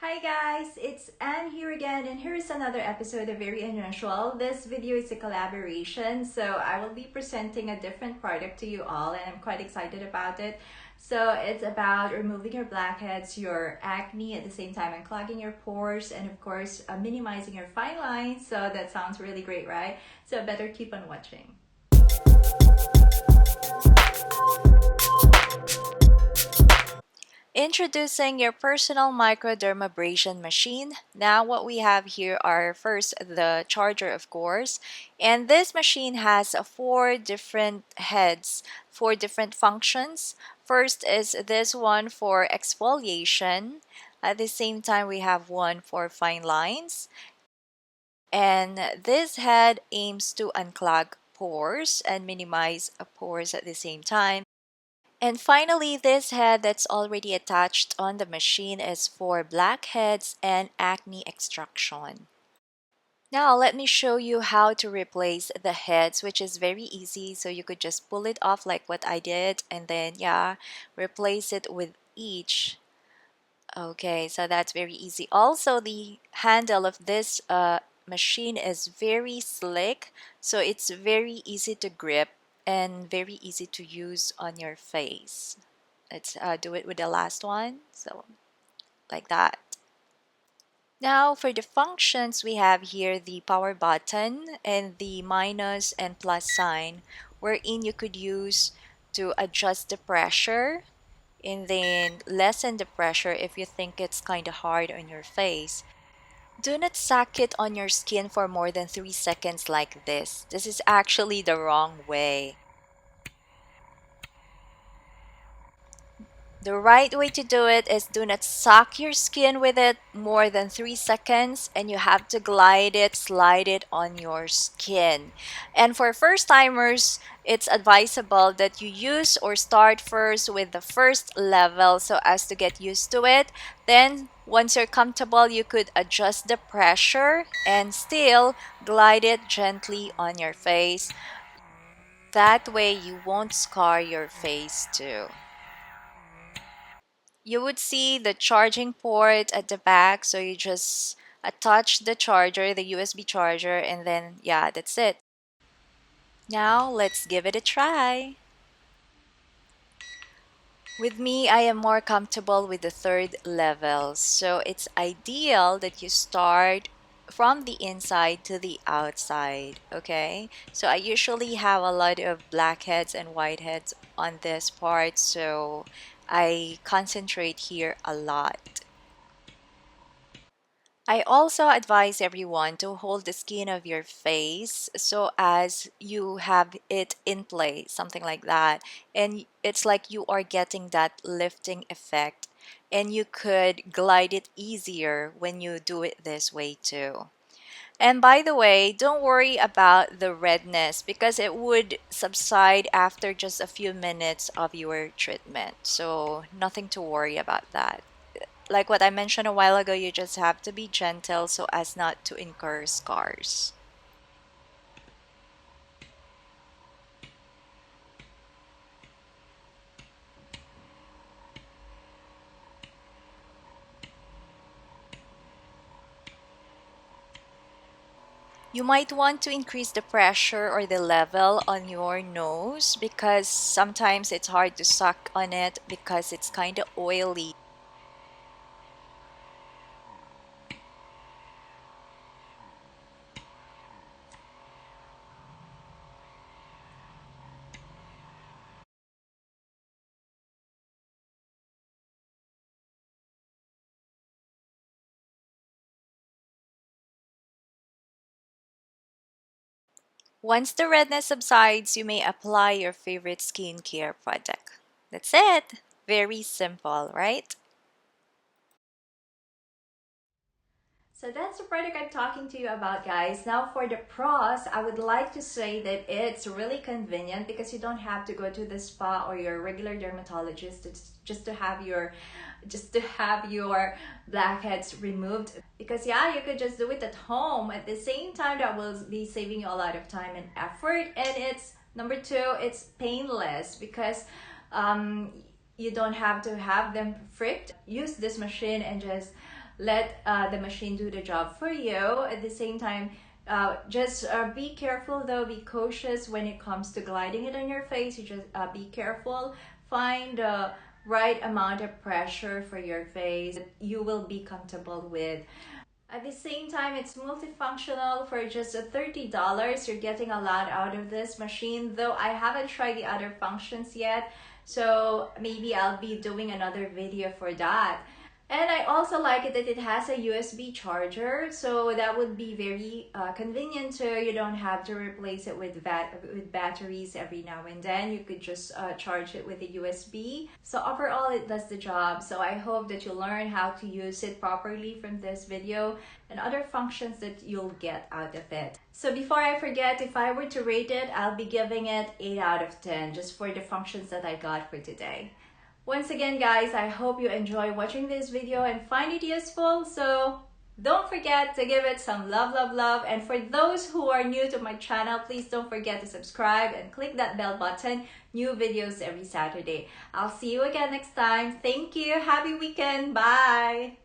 Hi guys, it's Anne here again, and here is another episode of Very Unusual. This video is a collaboration, so I will be presenting a different product to you all, and I'm quite excited about it. So it's about removing your blackheads, your acne, at the same time unclogging your pores, and of course minimizing your fine lines. So that sounds really great, right? So better keep on watching. Introducing your personal microdermabrasion machine. Now what we have here are first the charger, of course, and this machine has four different heads, four different functions. First is this one for exfoliation. At the same time we have one for fine lines, and this head aims to unclog pores and minimize pores at the same time. And finally, this head that's already attached on the machine is for blackheads and acne extraction. Now, let me show you how to replace the heads, which is very easy. So you could just pull it off like what I did, and then, replace it with each. Okay, so that's very easy. Also, the handle of this machine is very slick, so it's very easy to grip and very easy to use on your face. Let's do it with the last one. So, like that. Now, for the functions, we have here the power button and the minus and plus sign, wherein you could use to adjust the pressure and then lessen the pressure if you think it's kind of hard on your face. Do not suck it on your skin for more than 3 seconds like this. This is actually the wrong way. The right way to do it is do not soak your skin with it more than 3 seconds, and you have to glide it, slide it on your skin. And for first timers, it's advisable that you use or start first with the first level so as to get used to it. Then once you're comfortable, you could adjust the pressure and still glide it gently on your face. That way you won't scar your face too. You would see the charging port at the back, so you just attach the charger, the USB charger, and then that's it. Now let's give it a try. With me, I am more comfortable with the third level, so it's ideal that you start from the inside to the outside, okay? So I usually have a lot of blackheads and whiteheads on this part, so I concentrate here a lot. I also advise everyone to hold the skin of your face so as you have it in place, something like that. And it's like you are getting that lifting effect, and you could glide it easier when you do it this way too. And by the way, don't worry about the redness because it would subside after just a few minutes of your treatment. So, nothing to worry about that. Like what I mentioned a while ago, you just have to be gentle so as not to incur scars. You might want to increase the pressure or the level on your nose because sometimes it's hard to suck on it because it's kind of oily. Once the redness subsides, you may apply your favorite skincare product. That's it. Very simple, right? So that's the product I'm talking to you about, guys. Now for the pros, I would like to say that it's really convenient because you don't have to go to the spa or your regular dermatologist just to have your blackheads removed. Because you could just do it at home. At the same time, that will be saving you a lot of time and effort. And it's number two, it's painless because you don't have to have them fricked. Use this machine and just let the machine do the job for you. At the same time, just be careful though, be cautious when it comes to gliding it on your face. You just be careful, find the right amount of pressure for your face that you will be comfortable with. At the same time, it's multifunctional. For just $30, you're getting a lot out of this machine, though I haven't tried the other functions yet, so maybe I'll be doing another video for that. And I also like it that it has a USB charger, so that would be very convenient too. You don't have to replace it with batteries every now and then. You could just charge it with a USB. So overall, it does the job. So I hope that you learn how to use it properly from this video and other functions that you'll get out of it. So before I forget, if I were to rate it, I'll be giving it 8 out of 10 just for the functions that I got for today. Once again, guys, I hope you enjoy watching this video and find it useful. So don't forget to give it some love. And for those who are new to my channel, please don't forget to subscribe and click that bell button. New videos every Saturday. I'll see you again next time. Thank you. Happy weekend. Bye.